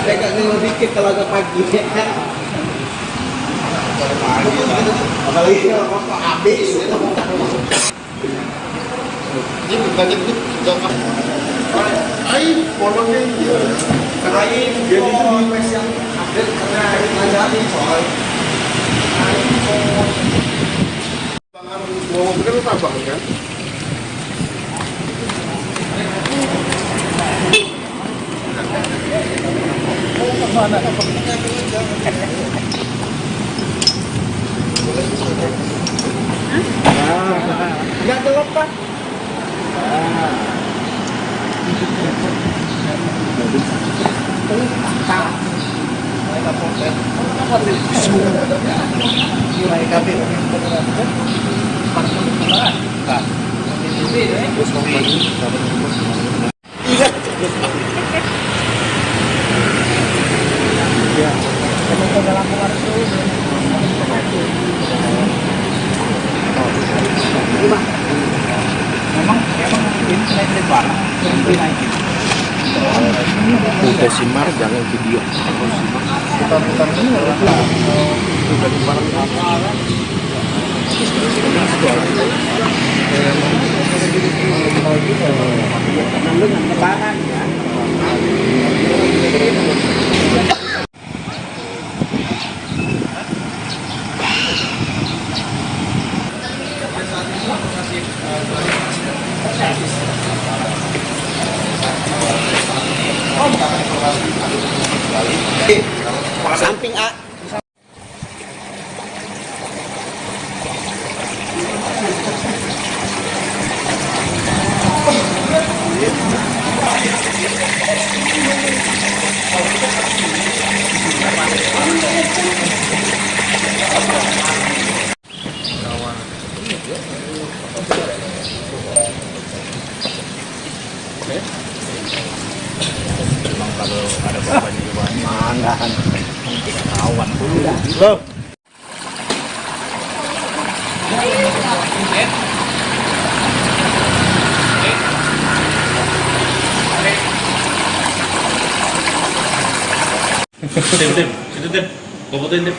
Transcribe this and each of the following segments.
Saya nggak ngeluh dikit kalau agak pagi. Apalagi kalau habis. Ini bukannya itu jangan air polongnya iya. Air dia itu di mes yang update karena ada nih soal Mau kan tabang kan? nggak gelap pak. Udah simar jangan video. Putar-putar ini udah di barang Lebaran ya. Samping A. Memang kalau ada korban jiwa Mana? awan dulu. Loh. Tim, situ tim, gua fotoin tim.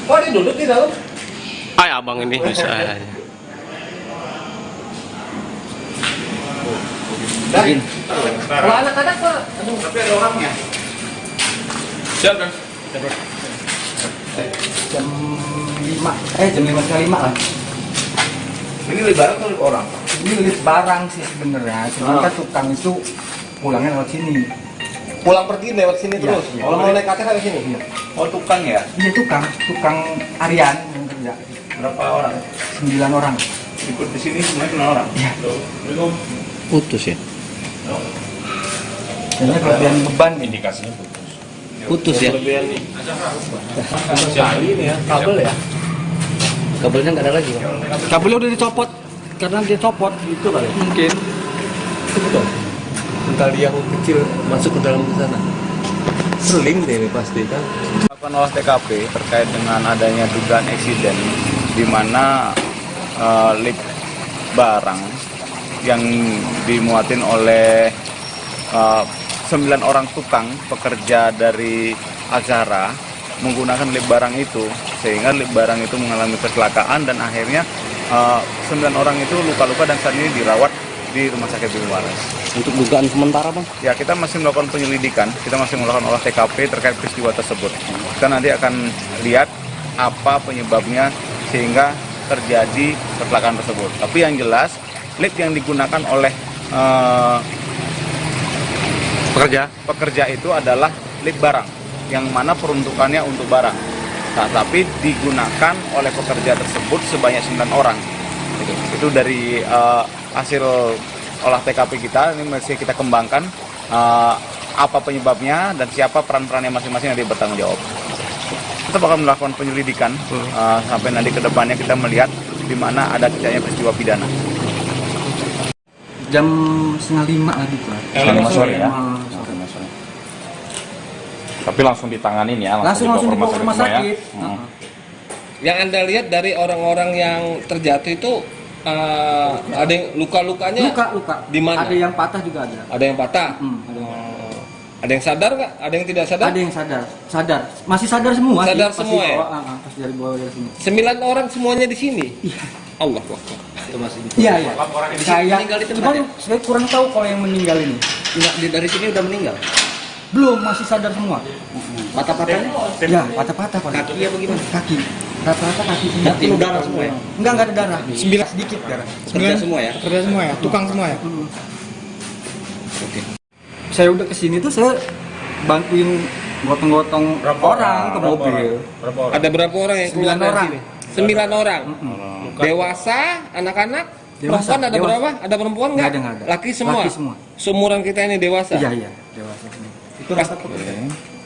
Oh, dia duduk di dalam. Ay, abang ini bisa. Dan kalau anak-anak pak, tapi ada orangnya. Siap kan? jam 5, jam 5:05 lah. Ini lebaran atau orang? Ini lift barang sih sebenarnya, cuman kan tukang itu pulangnya lewat sini. Pulang pergi lewat sini Iya, terus. iya. Kalau mau naik atas dari sini. Iya. Oh tukang ya? Iya tukang harian yang kerja. Berapa orang? 9 orang. Ikut di sini semuanya kenal orang. Iya. Putus ya? Kayaknya kelebihan beban nih. Indikasinya putus. Putus ya? Kelebihan nih. Sekali ini ya. Kabel ya? Kabelnya nggak ada lagi. Bang. Kabelnya udah dicopot. Karena dia copot Itu kali. mungkin. Betul. Tali yang kecil masuk ke dalam sana. Seling deh ini pasti kan. Melakukan olah TKP terkait dengan adanya dugaan eksiden di mana lift barang yang dimuatin oleh 9 orang tukang pekerja dari Azhara menggunakan lift barang itu, sehingga lift barang itu mengalami kecelakaan dan akhirnya 9 orang itu luka-luka dan saat ini dirawat di Rumah Sakit Bumi Waras. Untuk dugaan sementara bang. Ya, kita masih melakukan penyelidikan, kita masih melakukan olah TKP terkait peristiwa tersebut. Kita nanti akan lihat apa penyebabnya sehingga terjadi kecelakaan tersebut. Tapi yang jelas, lift yang digunakan oleh pekerja itu adalah lift barang, yang mana peruntukannya untuk barang. Nah, tapi digunakan oleh pekerja tersebut sebanyak 9 orang. Itu dari hasil olah TKP kita, ini masih kita kembangkan apa penyebabnya dan siapa peran-perannya masing-masing yang bertanggung jawab. Kita bakal melakukan penyelidikan sampai nanti ke depannya kita melihat di mana ada terjadinya peristiwa pidana. Jam 4:30 lagi pak. 5 sore ya? Tapi langsung ditanganin ya, Langsung dibawa ke rumah sakit. Yang Anda lihat dari orang-orang yang terjatuh itu ada yang luka-lukanya Luka. di mana? Ada yang patah juga ada. Ada yang patah. Ada yang patah. Ada yang sadar nggak? Ada yang tidak sadar? Ada yang sadar, masih sadar semua. Sadar sih, pas semua ya? dibawa, pas dari bawah dari sini. 9 orang semuanya di sini. Iya. Allah Akbar. Itu masih. Iya, iya. Saya meninggal di tempat cuman ya? saya kurang tahu kalau yang meninggal ini. Enggak, dari sini udah meninggal. Belum, masih sadar semua. Patah-patahnya? Ya, patah-patah Pak. Kaki apa gimana? Kaki. Rata-rata kaki semua. Berarti lu darah semua ya? Enggak ada darah. 9 sedikit darah. Kerja semua ya? Kerja semua ya, tukang semua ya. Oke. Saya udah kesini tuh saya bantuin gotong-gotong orang ke mobil. Berapa orang? Ada berapa orang yang 9 keluar dari orang. sini? 9 orang. Dewasa, anak-anak, Dewasa, perempuan ada dewasa. berapa? Ada perempuan nggak? Nggak ada. Laki semua. Laki semua. Seumuran kita ini dewasa. Iya, iya, dewasa semua. Itu Pas- rata pekerja.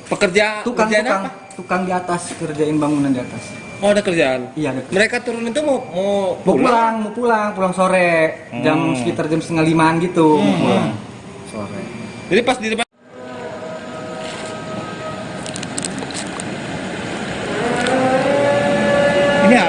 Pekerja kerjaan apa? Tukang di atas, kerjain bangunan di atas. Oh, ada kerjaan. Iya, ada. Mereka turun itu mau Mau pulang sore, jam sekitar jam 4:30 gitu. Mau pulang sore. Jadi pas di depan Ini ya.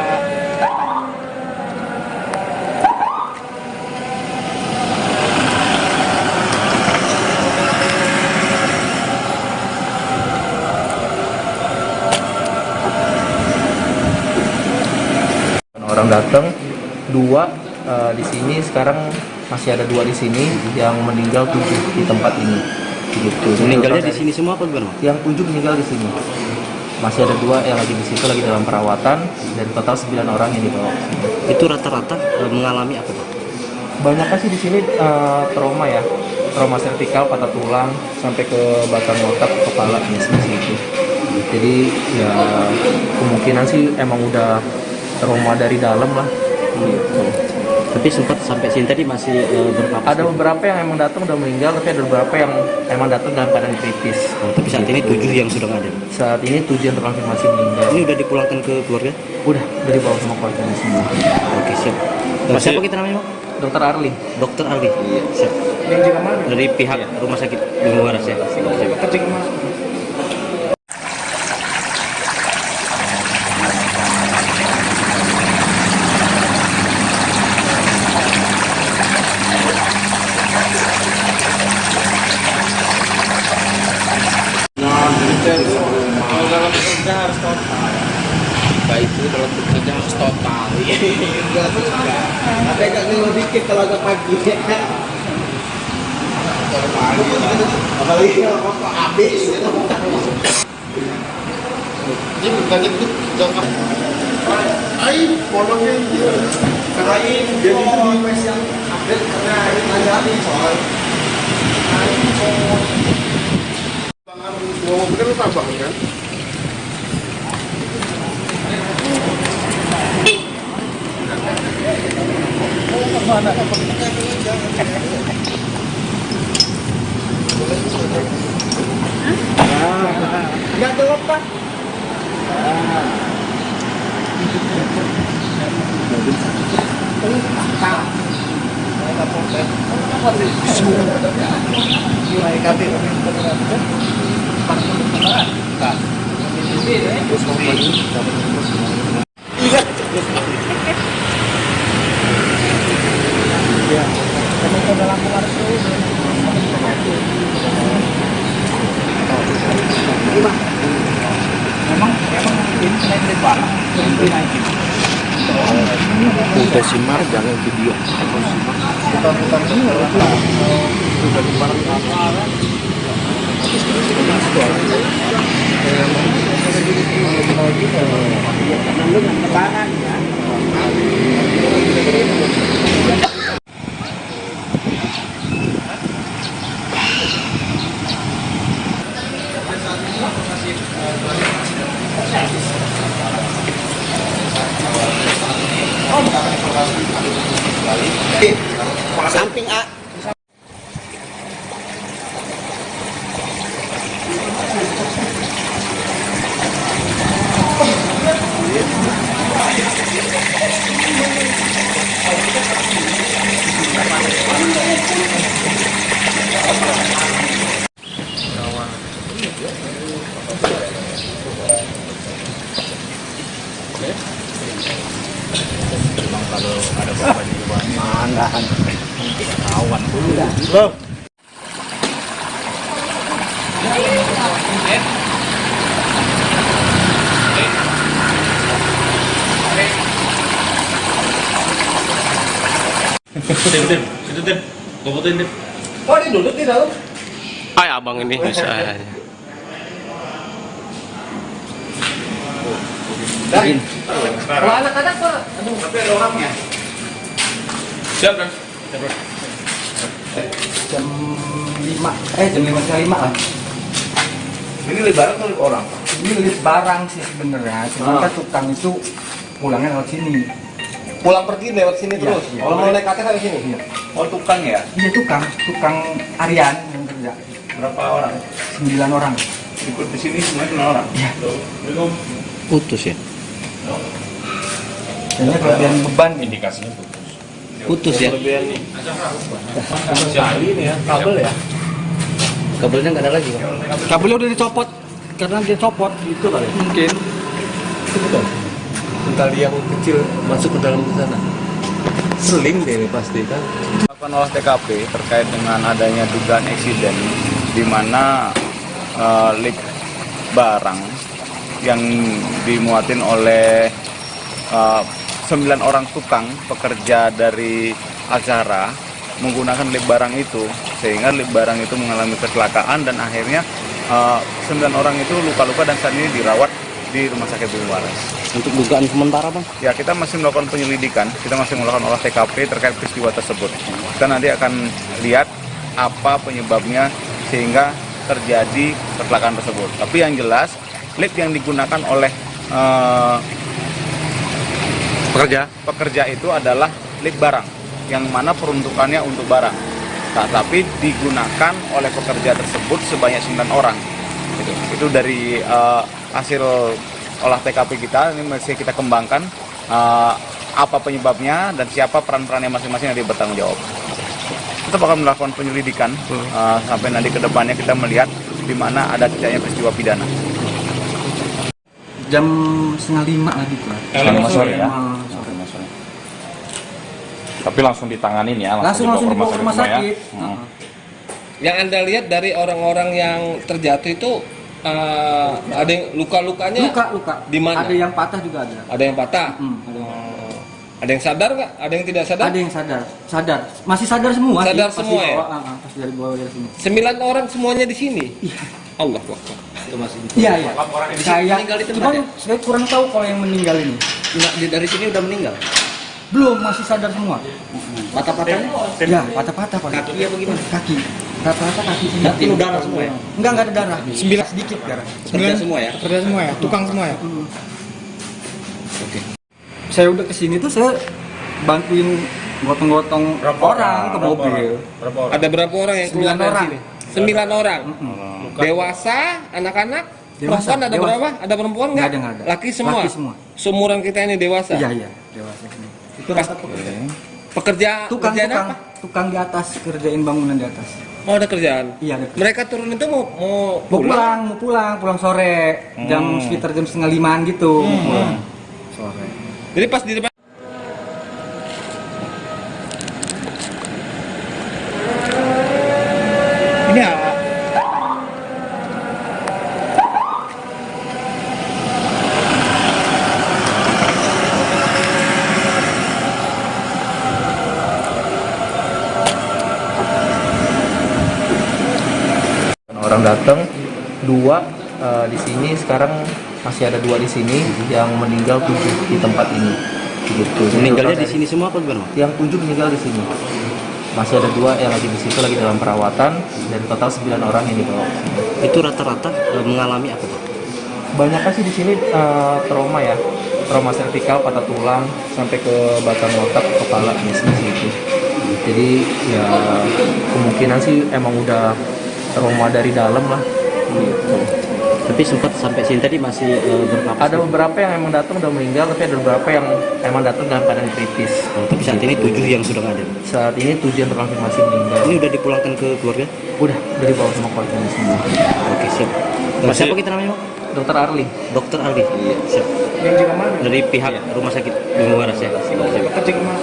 Orang datang 2 di sini, sekarang masih ada 2 di sini, yang meninggal 7 di tempat ini gitu. Meninggalnya di sini semua apa gimana? Yang 7 meninggal di sini, masih ada 2 yang lagi di situ, lagi dalam perawatan, dan total 9 orang yang dibawa ke sini. Itu rata-rata mengalami apa Pak? Banyak sih di sini trauma ya, trauma servikal, patah tulang sampai ke batang otak, kepala masih itu. Jadi ya kemungkinan sih emang udah trauma dari dalam lah gitu. Tapi sempat sampai sini tadi masih berapa? Ada beberapa yang emang datang udah meninggal, tapi ada beberapa yang emang datang dalam keadaan kritis. Tapi saat ini 7 yang sudah nggak ada. Saat ini 7 yang terkonfirmasi meninggal. Ini udah dipulangkan ke keluarga? Udah dibawa sama keluarganya semua. Oke, siap. Siapa kita namanya Pak? Dokter Arli. Dokter Aldi. Iya. Siap. Dari pihak rumah sakit Bumi Waras ya. Siap. baik itu dalam bekerja harus total. Ada agak ngeluh dikit kalau agak pagi. Apalagi kalau habis. Ini bukannya itu jangka air polongnya Karena ini dia itu di mes yang update karena ada ini soal. mau mobil kan tambah kan. Enggak jawab Pak. Udah Simar jangan video. Samping A. Situ Tim. Gua fotoin Tim. Oh, dia duduk di dalam. Ay, abang ini bisa. Kalau anak-anak Pak, aduh. Tapi ada orangnya. Siap kan? Jam 5, jam 5:05 lah. Ini lebaran atau lip orang? Ini lift barang sih sebenarnya, cuman kan tukang itu pulangnya lewat sini. Pulang pergi lewat sini Iya, terus. iya. Kalau mau naik kaki sampai sini. Iya. Oh, tukang ya? Iya tukang harian yang kerja. Berapa orang? 9 orang. Ikut di sini semuanya kenal orang. Iya. Belum. Putus ya? Kayaknya kelebihan beban ini. Indikasinya putus. Putus ya? Kelebihan nih. Jali nih ya. Kabel ya? Kabelnya nggak ada lagi Bang? Kabelnya udah dicopot karena dia copot Itu kali. mungkin. Itu betul. Tali yang kecil masuk ke dalam sana. Seling deh ini pasti kan. Melakukan olah TKP terkait dengan adanya dugaan eksiden di mana lift barang yang dimuatin oleh 9 orang tukang pekerja dari Azhara menggunakan lift barang itu, sehingga lift barang itu mengalami kecelakaan dan akhirnya 9 orang itu luka-luka dan saat ini dirawat di Rumah Sakit Bumi Waras. Untuk dugaan sementara Bang? Ya, kita masih melakukan penyelidikan, kita masih melakukan olah TKP terkait peristiwa tersebut. Kita nanti akan lihat apa penyebabnya sehingga terjadi kecelakaan tersebut. Tapi yang jelas, lift yang digunakan oleh pekerja itu adalah lift barang, yang mana peruntukannya untuk barang. Nah, tapi digunakan oleh pekerja tersebut sebanyak 9 orang. Itu dari hasil olah TKP kita, ini masih kita kembangkan apa penyebabnya dan siapa peran-perannya masing-masing yang bertanggung jawab. Kita bakal melakukan penyelidikan sampai nanti ke depannya kita melihat di mana ada terjadinya peristiwa pidana. Jam 4:30 lah gitu lah. Jam 5 sore ya? Sore. Tapi langsung ditanganin ya, Langsung dibawa ke rumah semua ya? sakit. Yang Anda lihat dari orang-orang yang terjatuh itu ada yang luka-lukanya? Luka. Di mana? Ada yang patah juga ada. Ada yang patah? Ada yang patah. Ada yang sadar nggak? Ada yang tidak sadar? Ada yang sadar. Masih sadar semua. Sadar sih, pas semua ya? dibawa, pas dari bawah dari sini. 9 orang semuanya di sini? Iya. Allah Akbar. Itu masih Iya. Saya meninggal di tempat cuman ya? saya kurang tahu kalau yang meninggal ini. Nggak, dari sini udah meninggal? Belum, masih sadar semua. Patah-patahnya? Ya, patah-patah Pak. Kaki apa gimana? Kaki. Rata-rata kaki semua. Nggak timbul darah semua ya? Enggak ada darah. 9 sedikit darah. Kerja semua ya? Kerja semua ya, tukang semua ya. Saya udah kesini tuh saya bantuin gotong-gotong orang ke mobil. Berapa orang? Ada berapa orang yang keluar 9 dari orang. sini? 9 orang. Dewasa, anak-anak, Dewasa, perempuan ada dewasa. berapa? Ada perempuan nggak? Nggak ada. Laki semua. Laki semua. Seumuran kita ini dewasa. Iya, dewasa semua. Itu rata pekerja. Pekerjaan apa? Tukang di atas, kerjain bangunan di atas. Oh, ada kerjaan. Iya, ada. Mereka turun itu mau Mau pulang sore, sekitar jam 4:30 gitu. Mau pulang sore. Jadi pas di depan Ini ya. Orang datang 2 di sini, sekarang masih ada 2 di sini, yang meninggal 7 di tempat ini. Gitu. Meninggalnya di sini semua apa gimana? Yang 7 meninggal di sini. Masih ada 2 yang lagi di situ, lagi dalam perawatan, dan total 9 orang yang dibawa. Itu rata-rata mengalami apa Pak? Banyak sih di sini trauma ya, trauma servikal, patah tulang sampai ke batang otak, kepala biasanya gitu. Jadi ya kemungkinan sih emang udah trauma dari dalam lah. Gitu. Tapi sempat sampai sini tadi masih berapa? Ada beberapa yang emang datang udah meninggal, tapi ada beberapa yang emang datang dalam keadaan kritis. Oh, tapi saat ini 7 yang sudah ada. Saat ini 7 yang terkonfirmasi meninggal. Ini udah dipulangkan ke keluarga? Udah dibawa sama keluarganya semua. Oke, siap. Siapa kita namanya Pak? Dokter Arli. Dokter Aldi. Iya, siap. Yang di mana? Dari pihak Rumah Sakit Bumi Waras ya? Siap. Kerja kemana?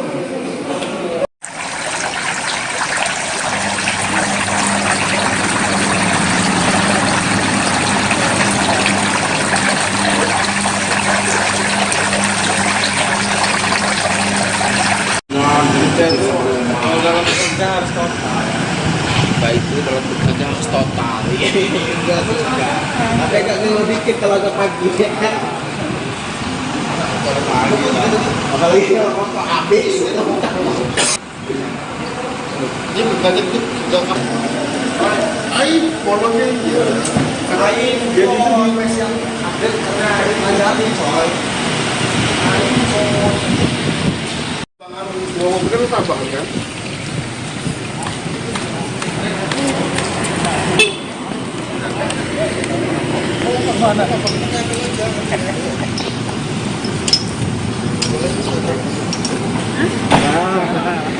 Ada agak ngeluh dikit kalau agak pagi. Apalagi kalau habis. Ini kaget tuh jangan. Air polongnya iya. Air dia di yang update karena ada nih soal. Ngomong kan tambah kan?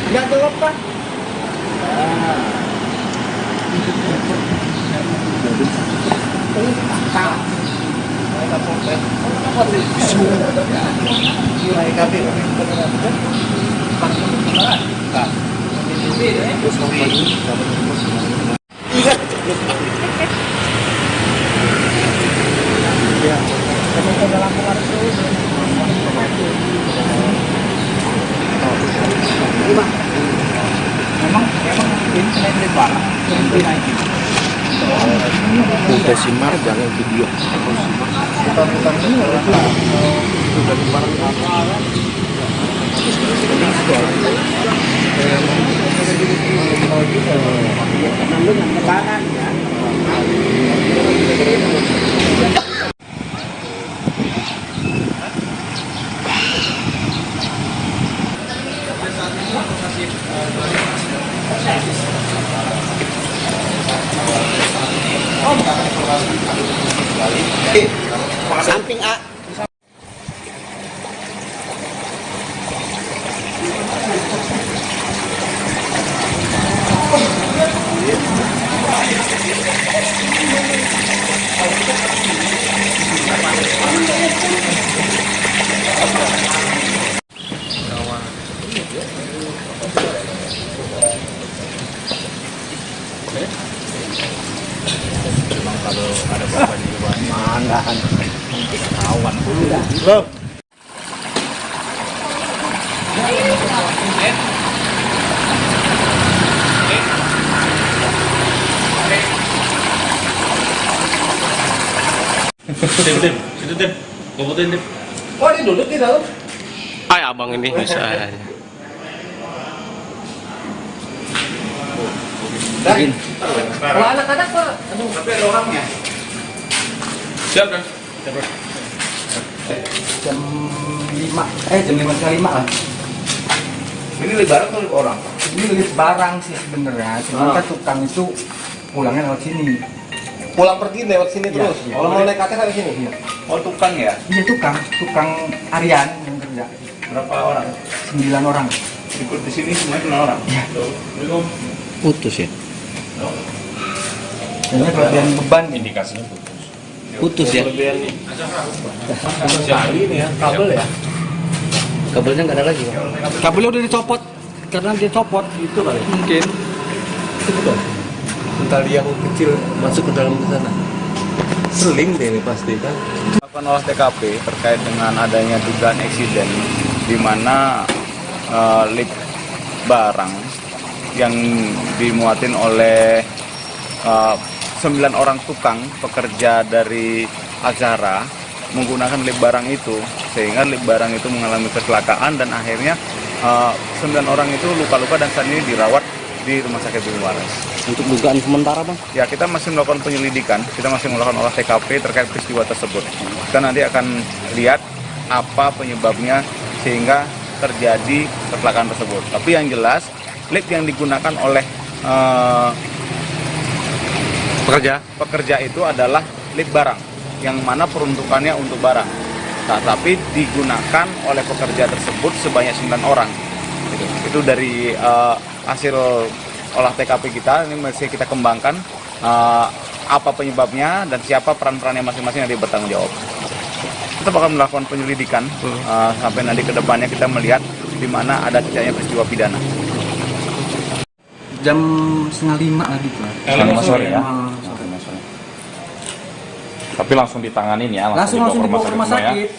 Enggak gelap Pak. Udah simar jangan video. Samping A. Oh, ini duduk di dalam. Ay, abang ini bisa. Kalau anak-anak Pak, aduh. Tapi ada orangnya. Siap kan? Jam 5, jam 5:05 lah. Ini lebaran atau orang? Ini lift barang sih sebenarnya, cuman kan tukang itu pulangnya lewat sini. Pulang pergi lewat sini Iya, terus. iya. Kalau mau naik atas dari sini. Iya. Oh tukang ya? Iya tukang harian yang kerja. Berapa orang? 9 orang. Ikut di sini semuanya kenal orang? Iya. Putus ya. Ini kelebihan beban ini. Indikasinya putus. Putus ya. Sekali ini ya. Kabel ya. Kabelnya nggak ada lagi. Kabelnya udah dicopot karena dia copot itu kali. Mungkin. Itu betul. Tali yang kecil masuk ke dalam ke sana. Seling deh ini pasti kan. Melakukan olah TKP terkait dengan adanya dugaan eksiden di mana lift barang yang dimuatin oleh 9 orang tukang pekerja dari Azhara menggunakan lift barang itu, sehingga lift barang itu mengalami kecelakaan dan akhirnya 9 orang itu luka-luka dan saat ini dirawat di Rumah Sakit Bumi Waras. Untuk dugaan sementara bang. Ya, kita masih melakukan penyelidikan, kita masih melakukan olah TKP terkait peristiwa tersebut. Kita nanti akan lihat apa penyebabnya sehingga terjadi kecelakaan tersebut. Tapi yang jelas, lift yang digunakan oleh pekerja itu adalah lift barang, yang mana peruntukannya untuk barang. Nah, tapi digunakan oleh pekerja tersebut sebanyak 9 orang. Itu dari hasil olah TKP kita, ini masih kita kembangkan apa penyebabnya dan siapa peran-perannya masing-masing yang dia bertanggung jawab. Kita bakal melakukan penyelidikan sampai nanti ke depannya kita melihat di mana ada terjadinya peristiwa pidana. Jam 4:30 lagi Pak. 5 sore ya. Ah. Tapi langsung ditanganin ya, Langsung dibawa ke rumah semua ya. sakit.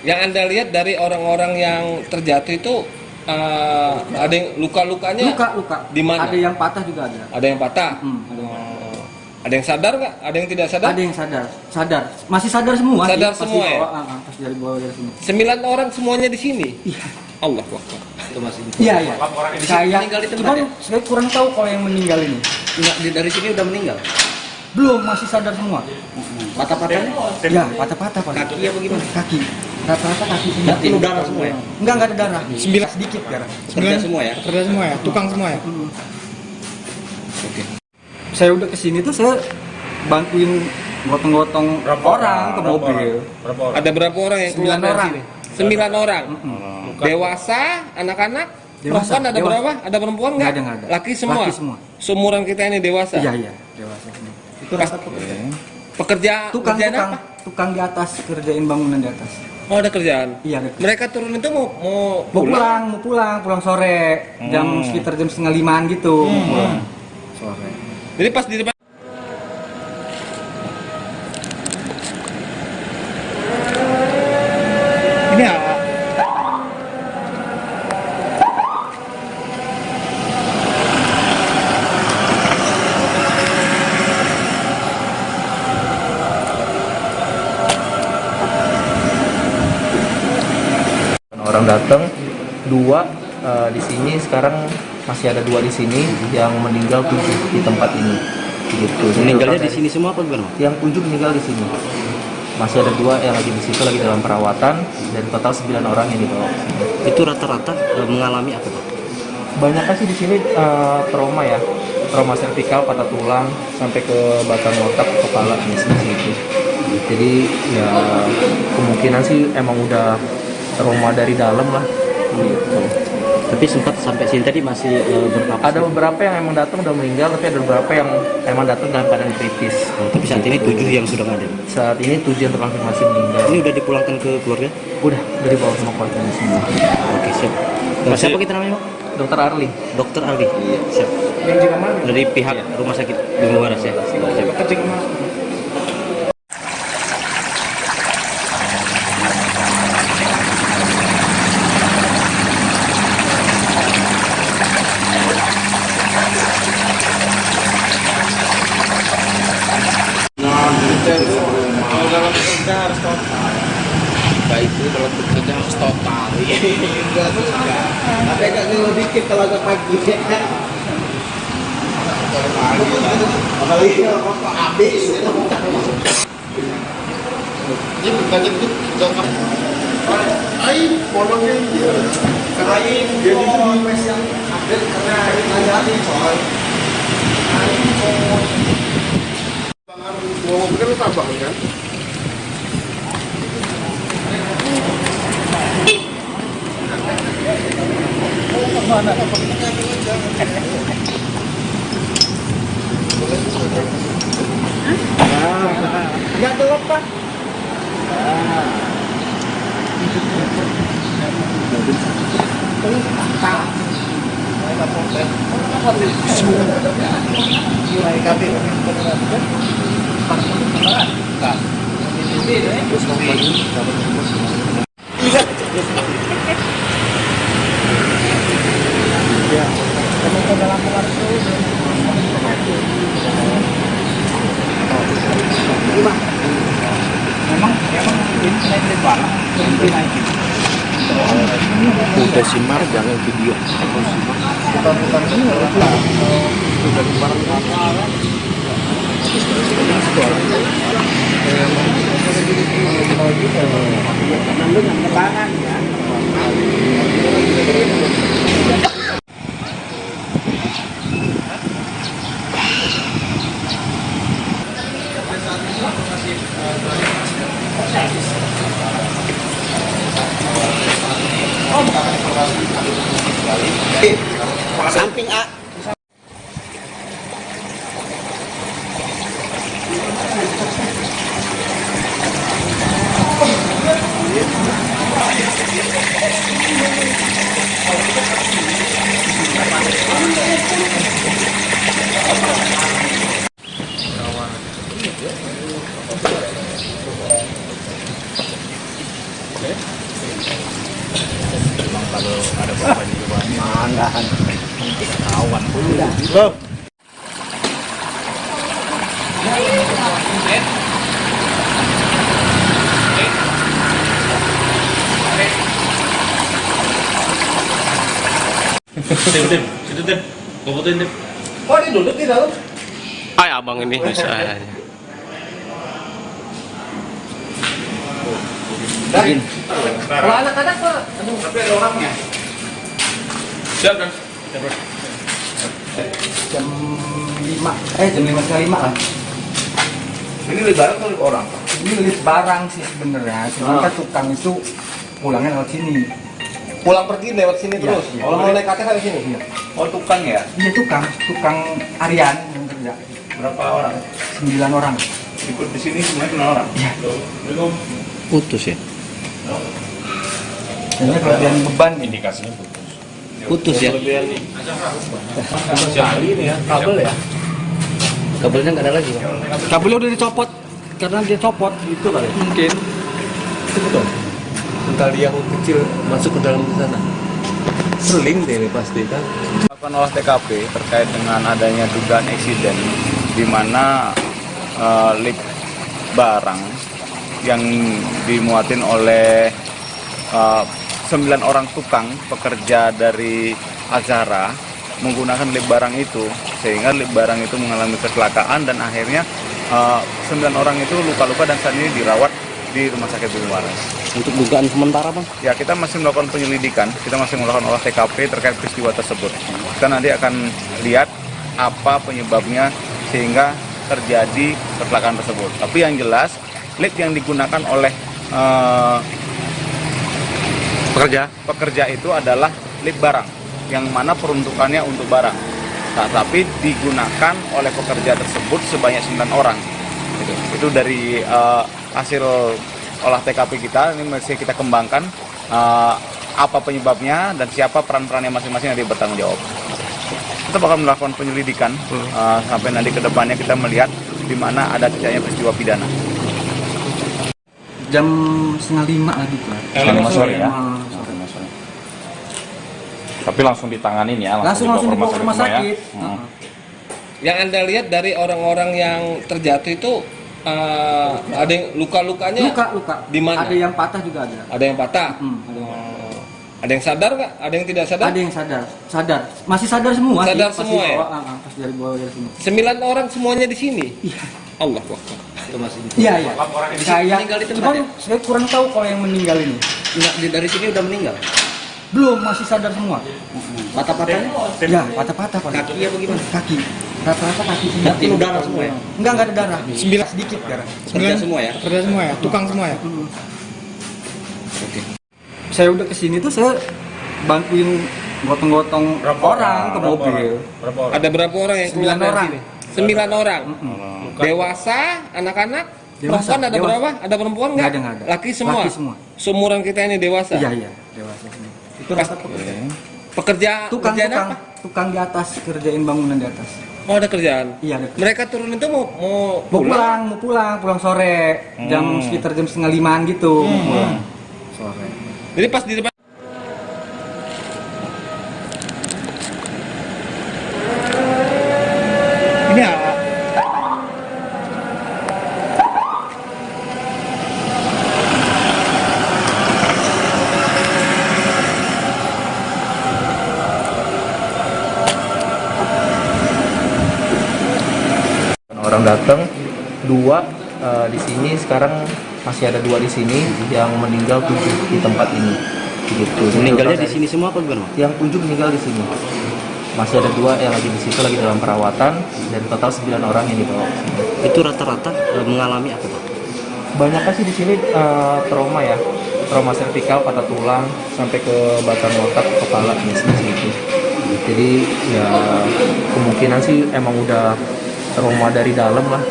Yang Anda lihat dari orang-orang yang terjatuh itu ada yang luka-lukanya Luka. di mana? Ada yang patah juga ada. Ada yang patah. Ada yang patah. Ada yang sadar nggak? Ada yang tidak sadar? Ada yang sadar, masih sadar semua. Sadar sih, pas semua ya? dibawa, pas dari bawah dari sini. 9 orang semuanya di sini. Iya. Allah Akbar. Itu masih Iya, iya. Saya meninggal di tempat cuman ya? saya kurang tahu kalau yang meninggal ini. Enggak, dari sini udah meninggal. Belum, masih sadar semua. Patah-patahnya? Ya, patah-patah Pak. Kaki apa gimana? Kaki. Rata-rata kaki semua. Nggak penuh darah semua ya? Enggak ada darah. Sedikit darah. Kerja semua ya? Kerja semua ya, tukang semua ya. Saya udah kesini tuh saya bantuin gotong-gotong orang ke mobil. Ada berapa orang yang keluar 9 dari orang. sini? 9 orang. Dewasa, anak-anak, Dewasa, perempuan ada dewasa. berapa? Ada perempuan nggak? Nggak ada. Laki semua. Laki semua. Seumuran kita ini dewasa. Iya, iya, dewasa semua. Itu rata pekerja. Pekerjaan Tukang apa? tukang di atas, kerjain bangunan di atas. Oh, ada kerjaan. Iya, ada. Mereka turun itu mau Mau pulang sore. Sekitar jam 4:30 gitu. Mau pulang sore. Jadi pas di depan Ini apa? Orang datang, 2 di sini sekarang masih ada 2 di sini yang meninggal 7 di tempat ini. Gitu. Jadi Meninggalnya total di sini semua apa gimana? Yang 7 meninggal di sini. Masih ada 2 yang lagi di situ lagi dalam perawatan dan total 9 orang yang dibawa ke sini. Itu rata-rata mengalami apa Pak? Banyak sih di sini trauma ya, trauma servikal, patah tulang sampai ke batang otak, kepala masih itu. Jadi ya kemungkinan sih emang udah trauma dari dalam lah. Gitu. Tapi sempat sampai sini tadi masih berapa? Ada beberapa yang emang datang udah meninggal, tapi ada beberapa yang emang datang dalam keadaan kritis. Tapi saat ini 7 yang sudah nggak ada. Saat ini 7 yang terkonfirmasi meninggal. Ini udah dipulangkan ke keluarga? Udah dibawa sama keluarganya semua. Oke, siap. Siapa kita namanya Pak? Dokter Arli. Dokter Aldi. Iya, siap. Yang juga mana? Dari pihak rumah sakit Bumi Waras ya. Siap. Kerja kemana? Baik itu kalau bekerja harus total. Tapi agak ngeluh dikit kalau agak pagi. Apalagi kalau rokok habis. Dia berkaca itu jangan. Air polongnya dia. Air dia itu di yang update karena air nanti soal. Tangan mau kan tambah kan? Enggak ada apa. Udah simar jangan video. Samping A. Tim. Situ tim. Gua fotoin tim. Oh, dia duduk di dalam. Ay, abang ini bisa. Kalau anak-anak Pak, Tapi ada orangnya. Siap kan? Jam 5, jam 5:05 lah. Ini lebaran atau orang? Ini lift barang sih sebenarnya, cuman kan tukang itu pulangnya lewat sini. pulang pergi lewat sini Iya, terus. iya. Kalau mau naik ke atas dari sini. Iya. Oh, tukang ya? Iya tukang Aryan yang kerja. Berapa orang? 9 orang. Ikut di sini semuanya kenal orang? Iya. Putus ya? Ini kelebihan beban ini. Indikasinya putus. Putus ya? Jari ini ya, kabel ya. Kabelnya nggak ada lagi Pak? Kabelnya udah dicopot karena dia copot. Itu kali. Mungkin. Itu betul. Tali yang kecil masuk ke dalam sana. Seling deh ini pasti kan. Melakukan olah TKP terkait dengan adanya dugaan eksiden di mana lift barang yang dimuatin oleh 9 orang tukang pekerja dari Azhara menggunakan lift barang itu, sehingga lift barang itu mengalami kecelakaan dan akhirnya 9 orang itu luka-luka dan saat ini dirawat di Rumah Sakit Bumi Waras. Untuk dugaan sementara Bang? Ya, kita masih melakukan penyelidikan, kita masih melakukan olah TKP terkait peristiwa tersebut. Kita nanti akan lihat apa penyebabnya sehingga terjadi kecelakaan tersebut. Tapi yang jelas, lift yang digunakan oleh pekerja itu adalah lift barang, yang mana peruntukannya untuk barang. Nah, tapi digunakan oleh pekerja tersebut sebanyak 9 orang. Itu dari hasil olah TKP kita, ini masih kita kembangkan apa penyebabnya dan siapa peran-perannya masing-masing yang dia bertanggung jawab. Kita bakal melakukan penyelidikan sampai nanti ke depannya kita melihat di mana ada terjadinya peristiwa pidana. Jam 4:30 lah gitu lah. 5 sore ya? Ah, 5 sore. Tapi langsung ditanganin ya? langsung dibawa ke rumah semua ya? sakit. Yang Anda lihat dari orang-orang yang terjatuh itu ada yang luka-lukanya Luka. di mana? Ada yang patah juga ada. Ada yang patah. Ada yang Ada yang sadar nggak? Ada yang tidak sadar? Ada yang sadar. Masih sadar semua sih, Sadar pas semua ya? dibawa, pas dari bawah dari sini. 9 orang semuanya di sini. Iya. Allah Akbar. Itu masih Iya. Kayak meninggal di tempat cuman ya? saya kurang tahu kalau yang meninggal ini. Nggak, dari sini udah meninggal? Belum, masih sadar semua. Patah-patahnya? Ya, patah-patah Pak. Kaki apa gimana? Kaki. Rata-rata kaki sini. Dan penuh darah semua ya? Enggak ada darah. 9 sedikit darah. Kerja semua ya? Kerja semua ya, tukang semua ya. Saya udah kesini tuh saya bantuin gotong-gotong orang ke mobil. Ada berapa orang yang keluar 9 dari orang. sini? 9 orang. Dewasa, anak-anak, Dewasa, perempuan ada dewasa. berapa? Ada perempuan nggak? Nggak ada. Laki semua. Laki semua. Seumuran kita ini dewasa. Iya, dewasa semua. Itu rata pekerja. Pekerja kerjaan apa? Tukang di atas, kerjain bangunan di atas. Oh, ada kerjaan. Iya, ada. Mereka turun itu mau Mau pulang sore, sekitar jam 4:30 gitu. Mau pulang. Sore. Jadi pas di depan Ini Orang datang 2 di sini, sekarang masih ada 2 di sini, yang meninggal 7 di tempat ini. Gitu. Meninggalnya di sini semua apa gimana? Yang 7 meninggal di sini. Masih ada 2 yang lagi di situ, lagi dalam perawatan, dan total 9 orang yang dibawa ke sini. Itu rata-rata mengalami apa Pak? Banyak sih di sini trauma ya, trauma servikal, patah tulang, sampai ke batang otak, kepala, gitu. Jadi ya kemungkinan sih emang udah trauma dari dalam lah.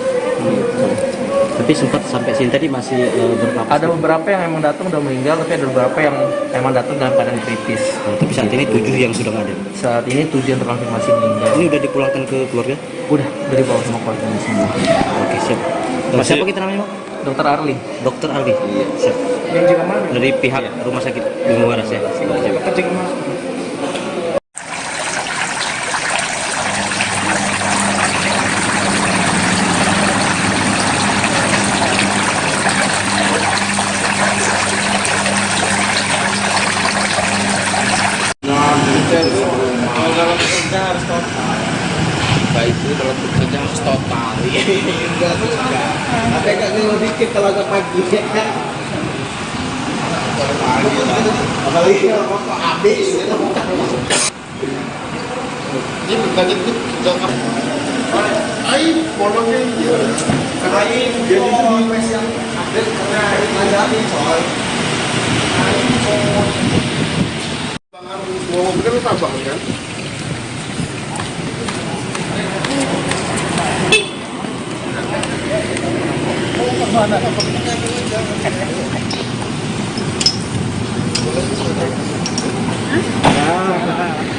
Gitu. Tapi sempat sampai sini tadi masih berapa? Ada beberapa yang emang datang udah meninggal, tapi ada beberapa yang emang datang dalam keadaan kritis. Tapi saat ini 7 yang sudah nggak ada. Saat ini 7 yang terkonfirmasi meninggal. Ini udah dipulangkan ke keluarga? Udah dibawa sama keluarganya semua. Oke, siap. Mas, siapa kita namanya Pak? Dokter Arli. Dokter Aldi. Iya, siap. Dari pihak Rumah Sakit Bumi Waras ya. Siap. dikit kalau agak pagi ya kan. Apalagi kalau habis itu. Ini kaget tuh jangan. Air polongnya dia. Air dia itu di mes yang ada karena air lagi soal. Mau mobil kan tabang kan?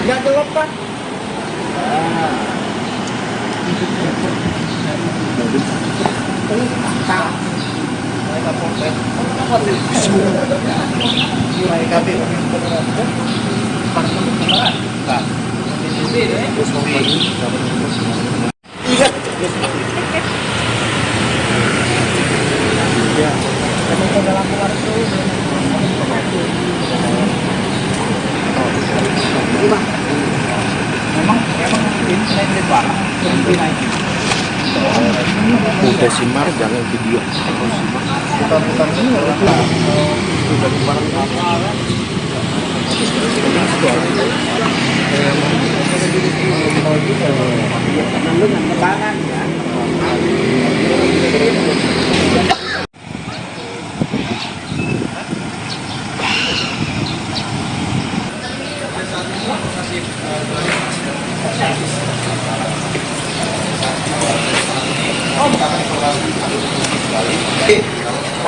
Nggak gelap pak. Udah Simar jangan video.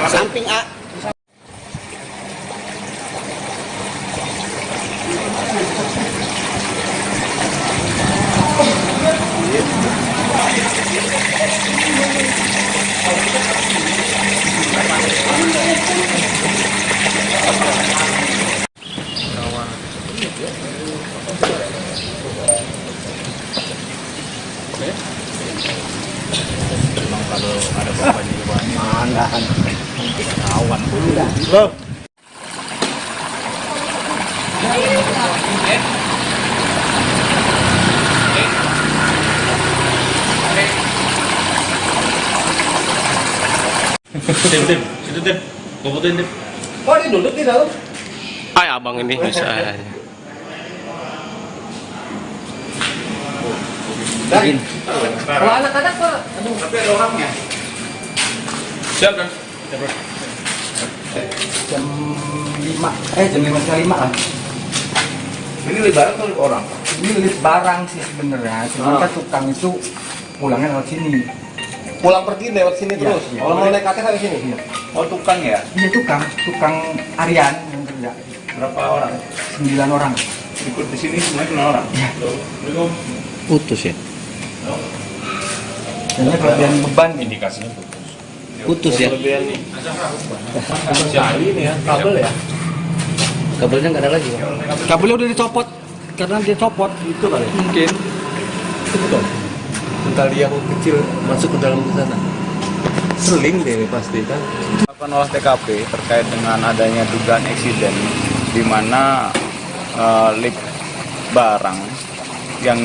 Samping A. Loh. Tim, situ tim, gue fotoin tim. Oh, ini duduk di dalam. Ay abang ini bisa. Kalau anak-anak pak, aduh. Tapi ada orangnya. Siap kan? Jam 5, jam 5:05 kan. Ini lebaran atau orang? Ini lift barang sih sebenarnya, cuman kan tukang itu pulangnya lewat sini. Pulang pergi lewat sini Iya, terus. iya. Kalau mau naik kaki sampai sini. Iya. Oh tukang ya? Iya tukang harian yang kerja. Berapa orang? 9 orang. Ikut di sini semuanya kenal orang? Putus ya? Kayaknya kelebihan beban nih. Indikasinya putus. Putus ya? Kelebihan nih. Cari ini ya, kabel ya. Kabelnya nggak ada lagi Pak? Kabelnya udah dicopot karena dia copot Itu kali. mungkin. Itu betul. Tali yang kecil masuk ke dalam ke sana. Seling deh ini pasti kan. Melakukan olah TKP terkait dengan adanya dugaan eksiden di mana lift barang yang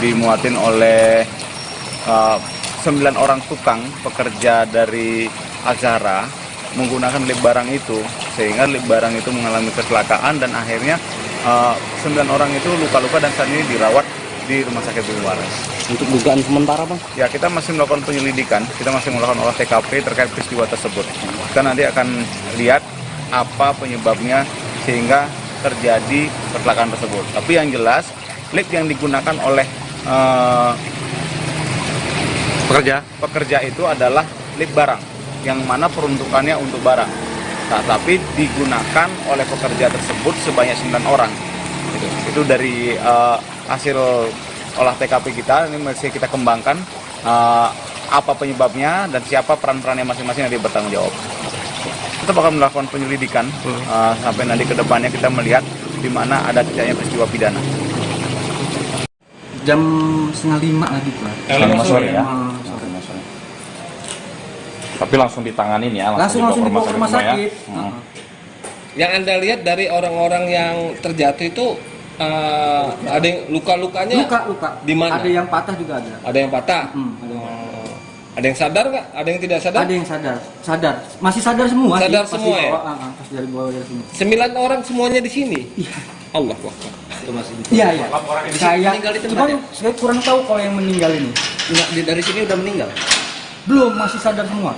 dimuatin oleh 9 orang tukang pekerja dari Azhara menggunakan lift barang itu, sehingga lift barang itu mengalami kecelakaan dan akhirnya 9 orang itu luka-luka dan saat ini dirawat di Rumah Sakit Bumi Waras. Untuk dugaan sementara Bang? Ya, kita masih melakukan penyelidikan, kita masih melakukan olah TKP terkait peristiwa tersebut. Kita nanti akan lihat apa penyebabnya sehingga terjadi kecelakaan tersebut. Tapi yang jelas, lift yang digunakan oleh pekerja itu adalah lift barang, yang mana peruntukannya untuk barang. Nah, tapi digunakan oleh pekerja tersebut sebanyak 9 orang. Itu dari hasil olah TKP kita, ini masih kita kembangkan apa penyebabnya dan siapa peran-perannya masing-masing yang bertanggung jawab. Kita bakal melakukan penyelidikan sampai nanti ke depannya kita melihat di mana ada terjadinya peristiwa pidana. Jam 4:30 lagi Pak. Jam 5 sore ya? Sore. Tapi langsung ditanganin ya? Langsung dibawa ke rumah semua ya? sakit. Yang Anda lihat dari orang-orang yang terjatuh itu ada yang luka-lukanya Luka. di mana? Ada yang patah juga ada. Ada yang patah. Ada yang patah. Ada yang sadar nggak? Ada yang tidak sadar? Ada yang sadar, masih sadar semua. Sadar sih, pas semua ya? dibawa, pas dari bawah dari sini. 9 orang semuanya di sini. Iya. Allah Akbar. Iya, iya. Kayak, meninggal di tempat cuman ya? saya kurang tahu kalau yang meninggal ini. Enggak, dari sini udah meninggal. Belum, masih sadar semua.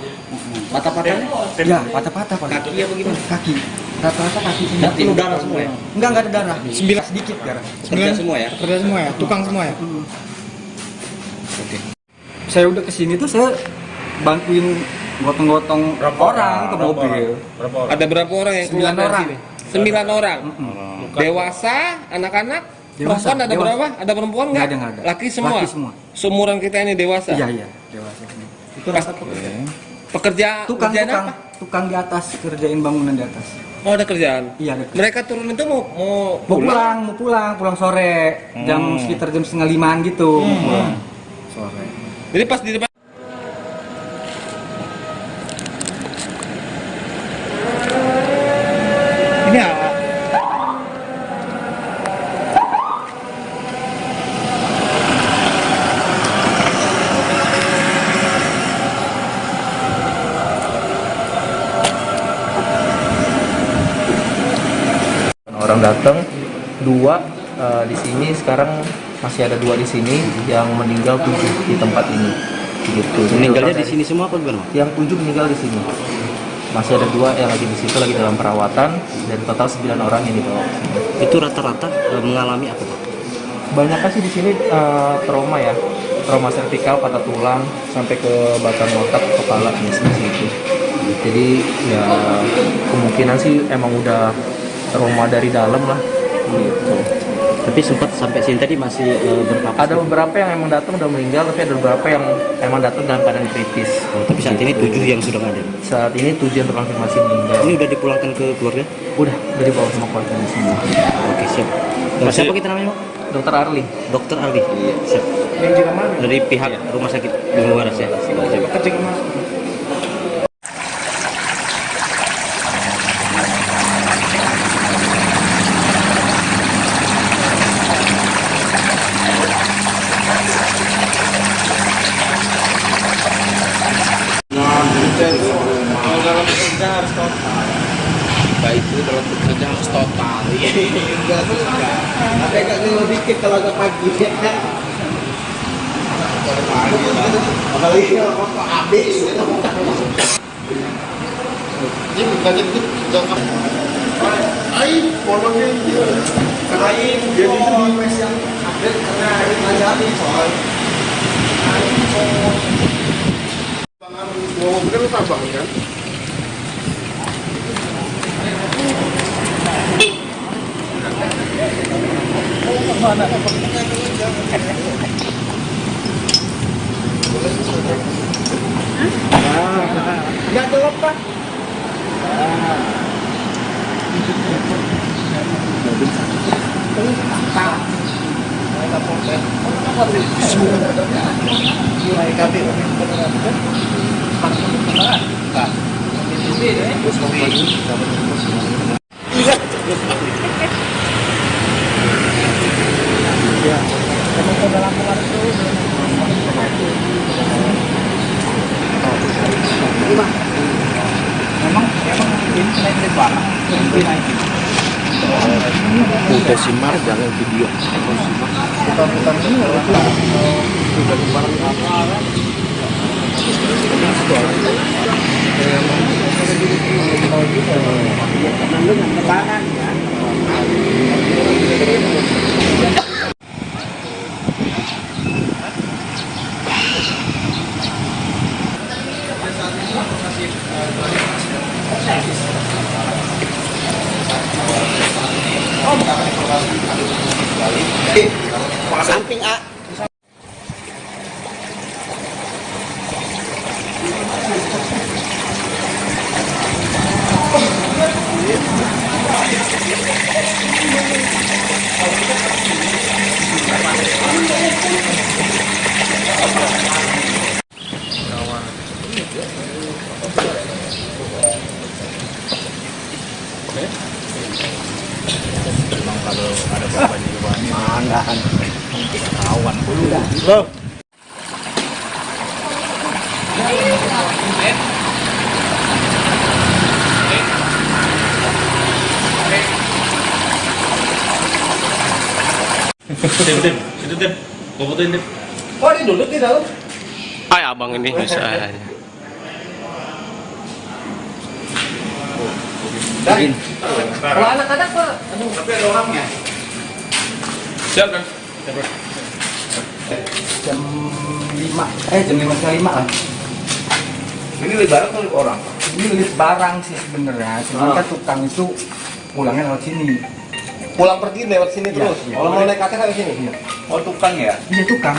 Patah-patahnya Ya, patah-patah Pak. kaki apa gimana? Kaki. Rata-rata kaki semua. Berarti darah semua ya? Enggak ada darah. Sedikit darah. Kerja semua ya? Kerja semua ya, tukang semua ya. Saya udah kesini tuh saya bantuin gotong-gotong orang ke mobil. Ada berapa orang yang keluar 9 dari orang. sini? 9 orang. Dewasa, anak-anak, Dewasa, perempuan ada dewasa. berapa? Ada perempuan nggak? Nggak ada. Laki semua. Laki semua. Seumuran kita ini dewasa. Iya, iya, dewasa semua. Itu rata pekerja. Pekerja Tukang, kerjaan tukang, apa? tukang di atas, kerjain bangunan di atas. Oh, ada kerjaan. Iya, ada kerjaan. Mereka turun itu mau Mau pulang sore, sekitar jam 4:30 gitu. Mau pulang sore. Jadi pas di depan Ini Orang datang 2 di sini, sekarang masih ada 2 di sini, yang meninggal 7 di tempat ini. Gitu. Meninggalnya di sini semua apa gimana? Yang 7 meninggal di sini. Masih ada 2 yang lagi di situ, lagi dalam perawatan, dan total 9 orang yang dibawa ke sini. Itu rata-rata mengalami apa Pak? Banyak sih di sini trauma ya, trauma servikal, patah tulang, sampai ke batang otak, kepala, biasanya gitu. Jadi ya kemungkinan sih emang udah trauma dari dalam lah. Gitu. Tapi sempat sampai sini tadi masih berapa? Ada beberapa yang emang datang udah meninggal, tapi ada beberapa yang emang datang dalam keadaan kritis. Oh, tapi saat ini 7 yang sudah ada. Saat ini 7 yang terkonfirmasi meninggal. Ini udah dipulangkan ke keluarga? Udah dibawa sama keluarganya semua. Oke, siap. Siapa kita namanya Pak? Dokter Arli. Dokter Aldi. Siap. yang di mana? Dari pihak rumah sakit Bumi Waras ya. Siap. Kerja kemana? baik itu dalam bekerja harus total. Enggak juga. Ada agak ngeluh dikit kalau agak pagi. Apalagi kalau habis. Ini bukannya itu jangan air polongnya dia. Air dia itu di mes yang update karena air terjadi soal. Mau bukan lu tambang kan? Enggak ada apa? Udah simak jangan video. Samping A. Oh, ini duduk di dalam. Ay, abang ini bisa aja. Kalau anak-anak Pak, Tapi ada orangnya. siap kan? Jam 5, jam 5 lah. Ini lebaran atau orang? Ini lift barang sih sebenarnya, cuman kan tukang itu pulangnya lewat sini. Pulang pergi lewat sini Iya, terus. iya. Kalau mau naik KTK ke sini. Iya. Oh tukang ya? Iya tukang.